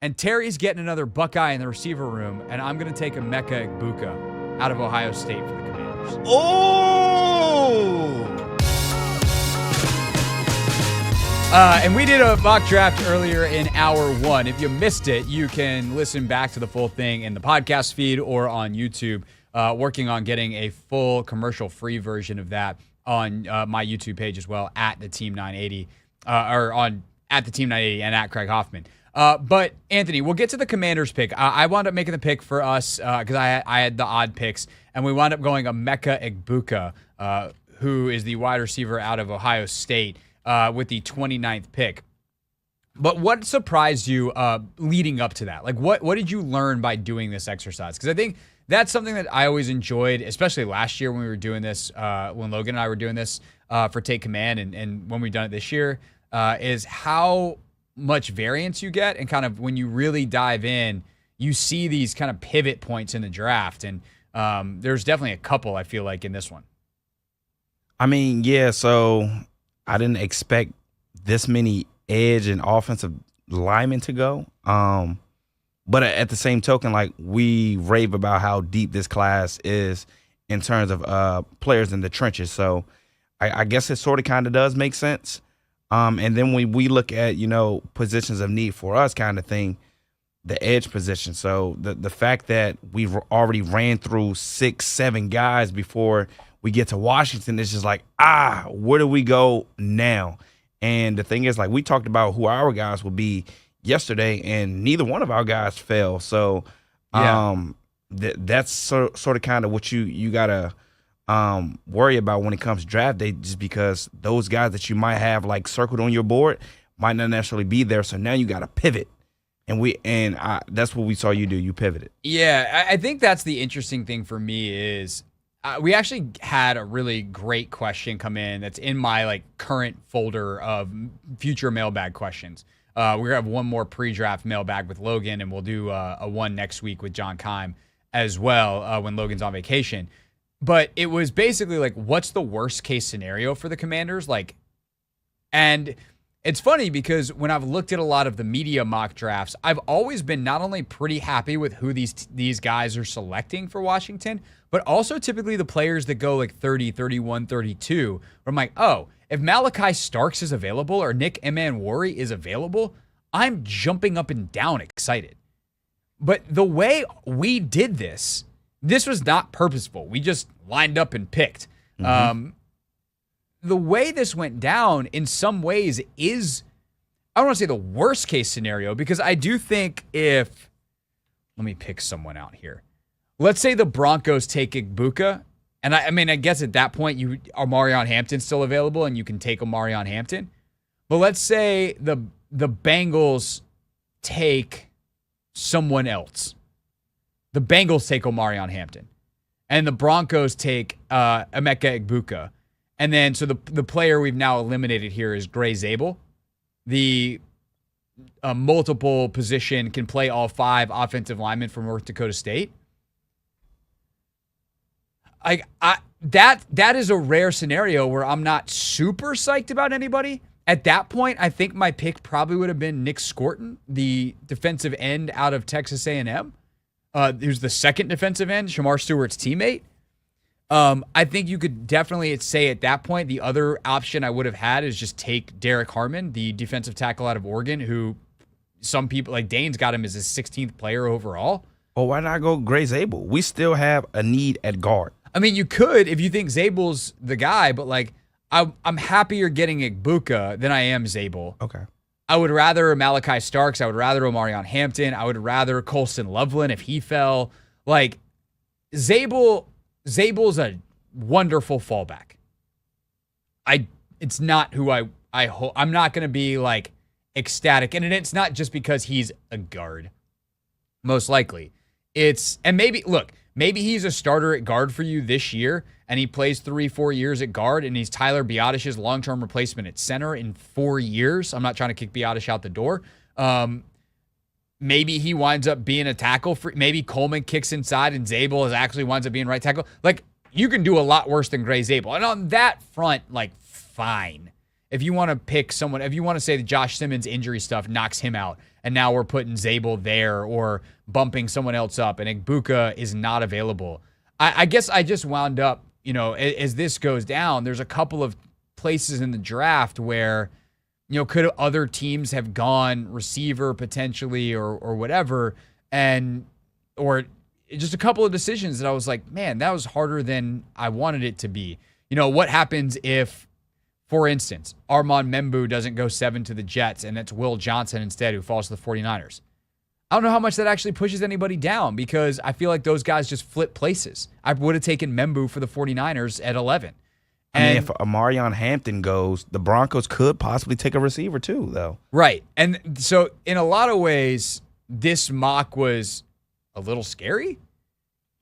And Terry's getting another Buckeye in the receiver room, and I'm going to take Emeka Egbuka out of Ohio State for the Commanders. Oh! And we did a mock draft earlier in hour 1. If you missed it, you can listen back to the full thing in the podcast feed or on YouTube. Working on getting a full commercial-free version of that on my YouTube page as well, at the Team 980, or on at the Team 980 and at Craig Hoffman. But Anthony, we'll get to the Commanders pick. I wound up making the pick for us because I had the odd picks, and we wound up going Emeka Egbuka, who is the wide receiver out of Ohio State, with the 29th pick. But what surprised you leading up to that? Like, what did you learn by doing this exercise? Because I think that's something that I always enjoyed, especially last year when we were doing this, when Logan and I were doing this for Take Command, and when we've done it this year, is how much variance you get, and kind of when you really dive in, you see these kind of pivot points in the draft, and there's definitely a couple, I feel like, in this one. I mean, yeah, so I didn't expect this many edge and offensive linemen to go. But at the same token, like, we rave about how deep this class is in terms of players in the trenches. So I guess it sort of kind of does make sense. And then when we look at, positions of need for us kind of thing, the edge position. So the fact that we've already ran through 6-7 guys before we get to Washington, it's just like, where do we go now? And the thing is, like, we talked about who our guys would be yesterday, and neither one of our guys fell. So that's sort of kind of what you got to worry about when it comes to draft day, just because those guys that you might have like circled on your board might not necessarily be there. So now you got to pivot, and that's what we saw you do. You pivoted. Yeah, I think that's the interesting thing for me is we actually had a really great question come in that's in my like current folder of future mailbag questions. We're gonna have one more pre-draft mailbag with Logan, and we'll do a one next week with John Keim as well when Logan's on vacation. But it was basically like, what's the worst case scenario for the Commanders? Like, and it's funny because when I've looked at a lot of the media mock drafts, I've always been not only pretty happy with who these guys are selecting for Washington, but also typically the players that go like 30, 31, 32. Where I'm like, oh, if Malachi Starks is available or Nick Emanwari is available, I'm jumping up and down excited. But the way we did this was not purposeful. We just lined up and picked. Mm-hmm. The way this went down in some ways is, I don't want to say the worst case scenario, because I do think let me pick someone out here. Let's say the Broncos take Egbuka, and I mean, I guess at that point, Omarion Hampton's still available, and you can take Omarion Hampton. But let's say the Bengals take someone else. The Bengals take Omarion Hampton, and the Broncos take Emeka Egbuka. And then, so the player we've now eliminated here is Gray Zabel. The multiple position can play all 5 offensive linemen from North Dakota State. That is a rare scenario where I'm not super psyched about anybody. At that point, I think my pick probably would have been Nick Scorton, the defensive end out of Texas A&M. Who's the second defensive end, Shamar Stewart's teammate. I think you could definitely say at that point, the other option I would have had is just take Derek Harmon, the defensive tackle out of Oregon, who some people, like Dane's got him as his 16th player overall. Well, why not go Gray Zabel? We still have a need at guard. I mean, you could if you think Zabel's the guy, but like I'm happier getting Egbuka than I am Zabel. Okay. I would rather Malachi Starks. I would rather Omarion Hampton. I would rather Colston Loveland if he fell. Like, Zabel's a wonderful fallback. It's not who I hope. I'm not going to be like ecstatic. And it's not just because he's a guard. Most likely. And maybe he's a starter at guard for you this year, and he plays 3-4 years at guard, and he's Tyler Biadash's long-term replacement at center in 4 years. I'm not trying to kick Biadash out the door. Maybe he winds up being a tackle. Maybe Coleman kicks inside, and Zabel actually winds up being right tackle. Like, you can do a lot worse than Gray Zabel. And on that front, like, fine. If you want to pick someone, if you want to say that Josh Simmons' injury stuff knocks him out, and now we're putting Zabel there or bumping someone else up, and Egbuka is not available. I guess I just wound up, as this goes down, there's a couple of places in the draft where, could other teams have gone receiver potentially or whatever, or just a couple of decisions that I was like, man, that was harder than I wanted it to be. What happens if, for instance, Armand Membu doesn't go 7 to the Jets and it's Will Johnson instead who falls to the 49ers? I don't know how much that actually pushes anybody down because I feel like those guys just flip places. I would have taken Membu for the 49ers at 11. And if Amarion Hampton goes, the Broncos could possibly take a receiver too, though. Right. And so in a lot of ways, this mock was a little scary.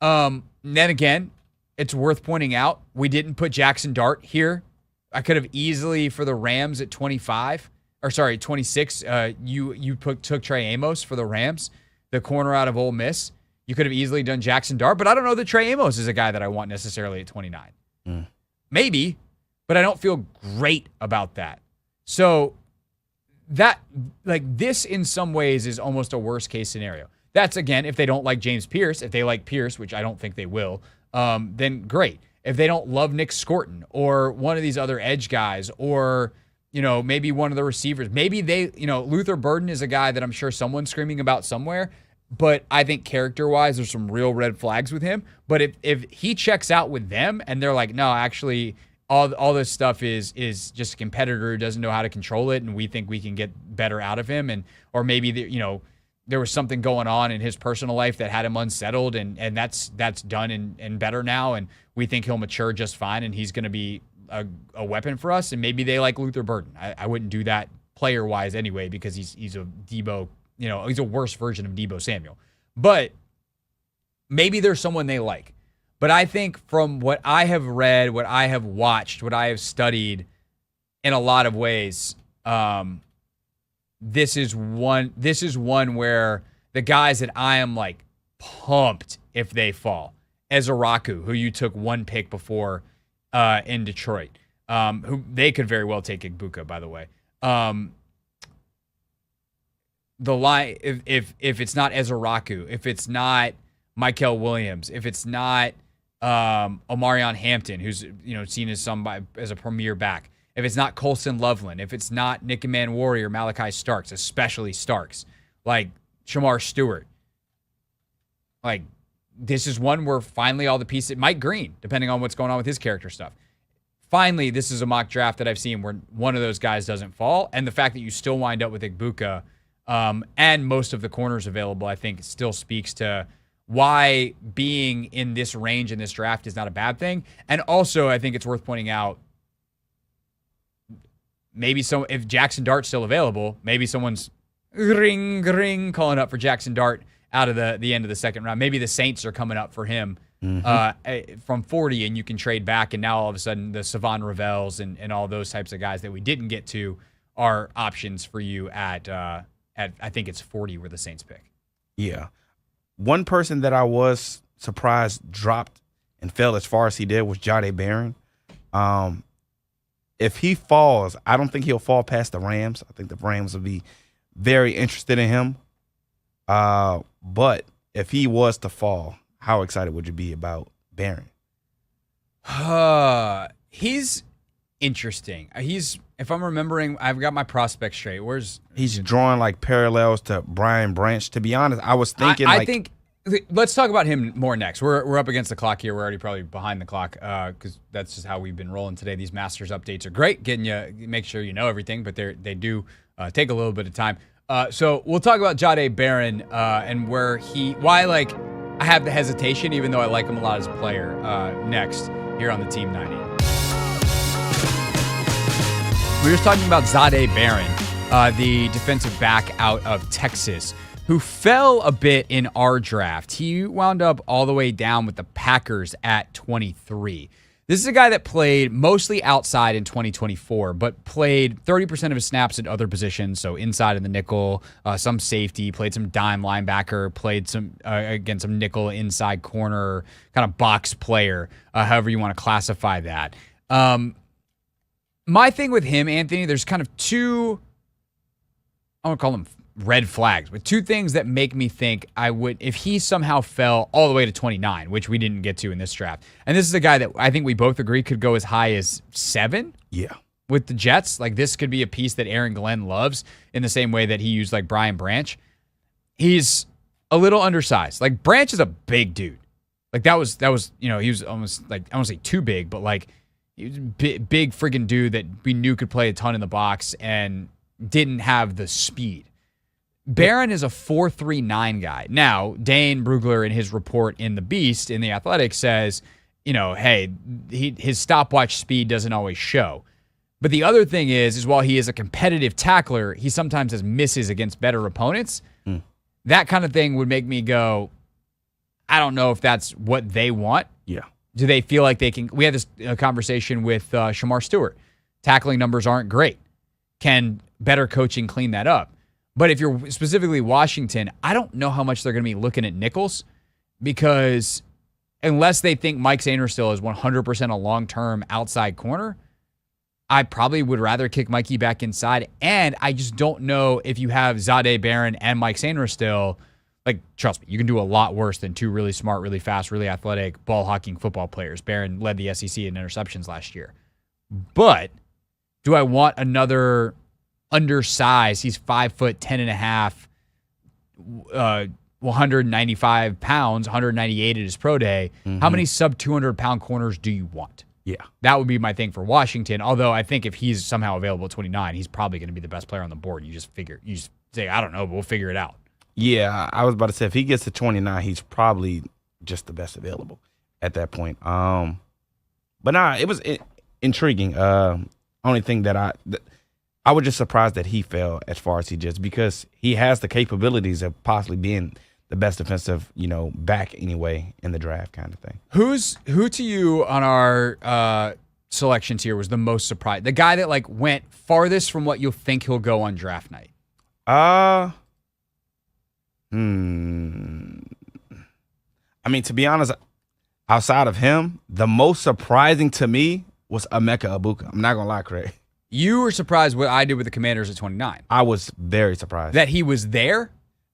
Then again, it's worth pointing out, we didn't put Jackson Dart here. I could have easily, for the Rams at 26, you took Trey Amos for the Rams, the corner out of Ole Miss. You could have easily done Jackson Dart, but I don't know that Trey Amos is a guy that I want necessarily at 29. Maybe, but I don't feel great about that. So this in some ways is almost a worst case scenario. That's, again, if they don't like James Pierce. If they like Pierce, which I don't think they will, then great. If they don't love Nick Scorton or one of these other edge guys or, maybe one of the receivers, maybe Luther Burden is a guy that I'm sure someone's screaming about somewhere, but I think character-wise there's some real red flags with him. But if he checks out with them and they're like, no, actually all this stuff is just a competitor who doesn't know how to control it and we think we can get better out of him, or maybe there was something going on in his personal life that had him unsettled, and that's done and better now, and we think he'll mature just fine, and he's going to be a weapon for us, and maybe they like Luther Burden. I wouldn't do that player-wise anyway because he's a Debo, he's a worse version of Debo Samuel. But maybe there's someone they like. But I think from what I have read, what I have watched, what I have studied, in a lot of ways, this is one where the guys that I am like pumped if they fall. Ezeraku, who you took one pick before in Detroit, who they could very well take Egbuka, by the way. The line, if it's not Ezeraku, if it's not Michael Williams, if it's not Omarion Hampton, who's seen as as a premier back, if it's not Colson Loveland, if it's not Nick Manwari or Malachi Starks, especially Starks, like Shamar Stewart, like this is one where finally all the pieces, Mike Green, depending on what's going on with his character stuff. Finally, this is a mock draft that I've seen where one of those guys doesn't fall. And the fact that you still wind up with Egbuka and most of the corners available, I think still speaks to why being in this range in this draft is not a bad thing. And also, I think it's worth pointing out, maybe if Jackson Dart's still available, maybe someone's ring calling up for Jackson Dart out of the end of the second round. Maybe the Saints are coming up for him from 40, and you can trade back, and now all of a sudden the Savon Ravels and all those types of guys that we didn't get to are options for you at I think it's 40 where the Saints pick. Yeah. One person that I was surprised dropped and fell as far as he did was Jahdae Barron. If he falls, I don't think he'll fall past the Rams. I think the Rams will be very interested in him. But if he was to fall, how excited would you be about Barron? He's interesting. If I'm remembering, I've got my prospect straight. He's drawing like parallels to Brian Branch. To be honest, I was thinking I think let's talk about him more next. We're up against the clock here. We're already probably behind the clock because that's just how we've been rolling today. These Masters updates are great, make sure you know everything, but they do take a little bit of time. So we'll talk about Jahdae Barron and why I have the hesitation, even though I like him a lot as a player. Next here on the Team 90. We were just talking about Jahdae Barron, the defensive back out of Texas, who fell a bit in our draft. He wound up all the way down with the Packers at 23. This is a guy that played mostly outside in 2024, but played 30% of his snaps at other positions, so inside of the nickel, some safety, played some dime linebacker, played some nickel inside corner, kind of box player, however you want to classify that. My thing with him, Anthony, there's kind of two, I want to call them red flags, with two things that make me think I would, if he somehow fell all the way to 29, which we didn't get to in this draft. And this is a guy that I think we both agree could go as high as 7. Yeah. With the Jets. Like, this could be a piece that Aaron Glenn loves in the same way that he used like Brian Branch. He's a little undersized. Like, Branch is a big dude. Like, that was, he was almost like, I don't say too big, but like, he was a big friggin' dude that we knew could play a ton in the box and didn't have the speed. Barron is a 4.39 guy. Now, Dane Brugler in his report in The Beast, in The Athletic, says, hey, his stopwatch speed doesn't always show. But the other thing is while he is a competitive tackler, he sometimes has misses against better opponents. That kind of thing would make me go, I don't know if that's what they want. Yeah. Do they feel like they can? We had this conversation with Shamar Stewart. Tackling numbers aren't great. Can better coaching clean that up? But if you're specifically Washington, I don't know how much they're going to be looking at nickels, because unless they think Mike Sainristil is 100% a long-term outside corner, I probably would rather kick Mikey back inside. And I just don't know if you have Zadeh Barron and Mike Sainristil. Like, trust me, you can do a lot worse than two really smart, really fast, really athletic, ball-hawking football players. Barron led the SEC in interceptions last year. But do I want another undersized? He's 5 foot 10 and a half, 195 pounds, 198 at his pro day. How many sub 200-pound corners do you want? Yeah. That would be my thing for Washington. Although I think if he's somehow available at 29, he's probably going to be the best player on the board. You just say, I don't know, but we'll figure it out. Yeah, I was about to say, if he gets to 29, he's probably just the best available at that point. But nah, it was intriguing. Only thing that I was just surprised that he fell as far as he just, because he has the capabilities of possibly being the best defensive, back anyway in the draft kind of thing. Who to you on our selections here was the most surprised? The guy that like went farthest from what you'll think he'll go on draft night? I mean, to be honest, outside of him, the most surprising to me was Emeka Egbuka. I'm not gonna lie, Craig. You were surprised what I did with the Commanders at 29. I was very surprised That he was there?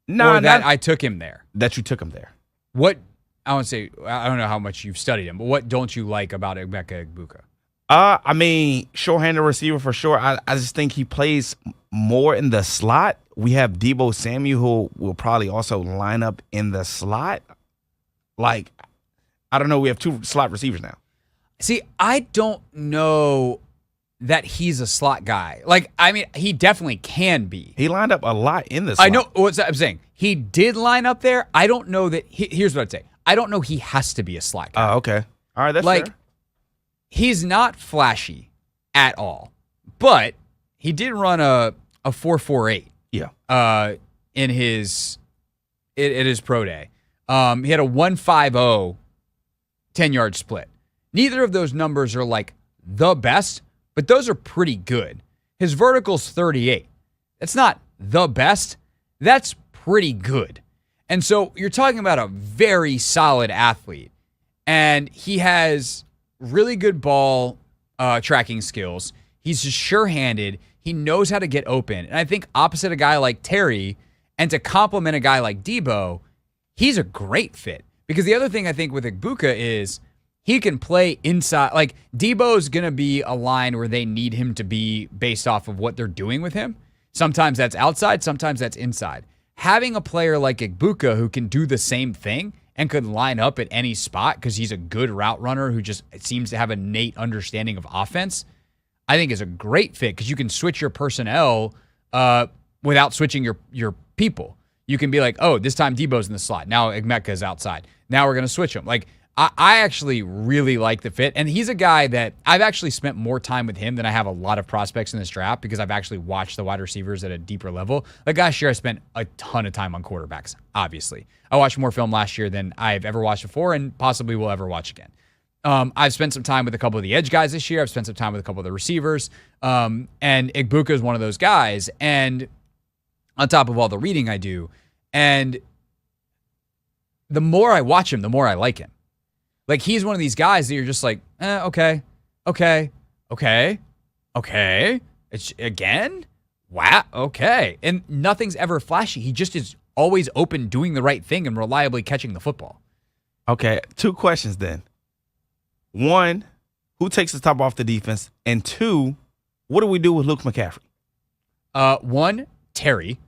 No, or that I took him there? That you took him there. What, I want to say, I don't know how much you've studied him, but what don't you like about Emeka Egbuka? I mean, short-handed receiver for sure. I just think he plays more in the slot. We have Deebo Samuel, who will probably also line up in the slot. Like, I don't know. We have 2 slot receivers now. See, I don't know that he's a slot guy. Like, I mean, he definitely can be. He lined up a lot in the slot. I know what I'm saying. He did line up there. I don't know that. Here's what I'd say. I don't know he has to be a slot guy. Oh, okay. All right, that's like, fair. He's not flashy at all, but he did run a 4.48. Yeah. In his pro day. He had a 1.50 10-yard split. Neither of those numbers are like the best, but those are pretty good. His vertical's 38. That's not the best. That's pretty good. And so you're talking about a very solid athlete. And he has really good ball tracking skills. He's just sure-handed. He knows how to get open. And I think opposite a guy like Terry, and to complement a guy like Deebo, he's a great fit. Because the other thing I think with Egbuka is he can play inside. Like, Deebo's going to be a line where they need him to be based off of what they're doing with him. Sometimes that's outside, sometimes that's inside. Having a player like Egbuka who can do the same thing and could line up at any spot because he's a good route runner who just seems to have an innate understanding of offense, I think is a great fit because you can switch your personnel without switching your people. You can be like, oh, this time Deebo's in the slot. Now Emeka is outside. Now we're going to switch him. Like, I actually really like the fit. And he's a guy that I've actually spent more time with him than I have a lot of prospects in this draft because I've actually watched the wide receivers at a deeper level. Like last year, I spent a ton of time on quarterbacks, obviously. I watched more film last year than I've ever watched before and possibly will ever watch again. I've spent some time with a couple of the edge guys this year. I've spent some time with a couple of the receivers. And Egbuka is one of those guys. And on top of all the reading I do, and the more I watch him, the more I like him. Like, he's one of these guys that you're just like, okay. It's again? Wow. Okay. And nothing's ever flashy. He just is always open, doing the right thing, and reliably catching the football. Okay, 2 questions then. 1, who takes the top off the defense? And 2, what do we do with Luke McCaffrey? 1, Terry.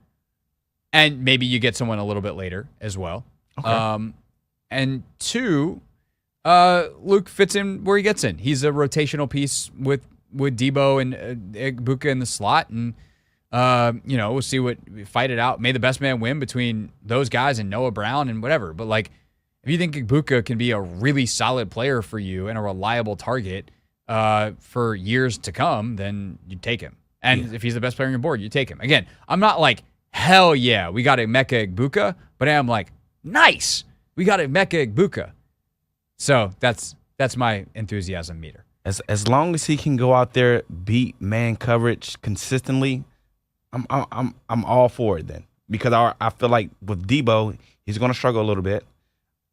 And maybe you get someone a little bit later as well. Okay. And 2, Luke fits in where he gets in. He's a rotational piece with Debo and Egbuka in the slot. And, we'll see fight it out. May the best man win between those guys and Noah Brown and whatever. But, like, if you think Egbuka can be a really solid player for you and a reliable target for years to come, then you take him. And if he's the best player on your board, you take him. Again, I'm not like, hell yeah, we got Emeka Egbuka, but I'm like, nice, we got Emeka Egbuka. So that's my enthusiasm meter. As long as he can go out there, beat man coverage consistently, I'm all for it then. Because I feel like with Debo, he's going to struggle a little bit.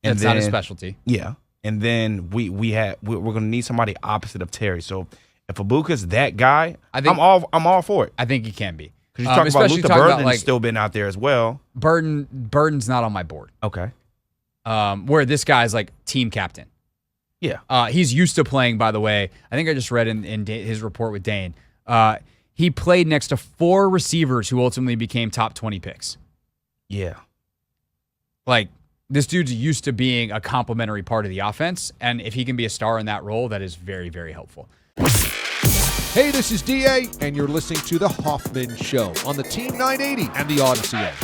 And that's not his specialty. Yeah. And then we're going to need somebody opposite of Terry. So if Abuka's that guy, I'm all for it. I think he can be. Because you talk about Luther Burden's still been out there as well. Burden's not on my board. Okay. Where this guy's like team captain. Yeah. He's used to playing, by the way. I think I just read in his report with Dane. He played next to 4 receivers who ultimately became top 20 picks. Yeah. Like, this dude's used to being a complementary part of the offense, and if he can be a star in that role, that is very, very helpful. Hey, this is DA, and you're listening to The Hoffman Show on the Team 980 and the Odyssey app.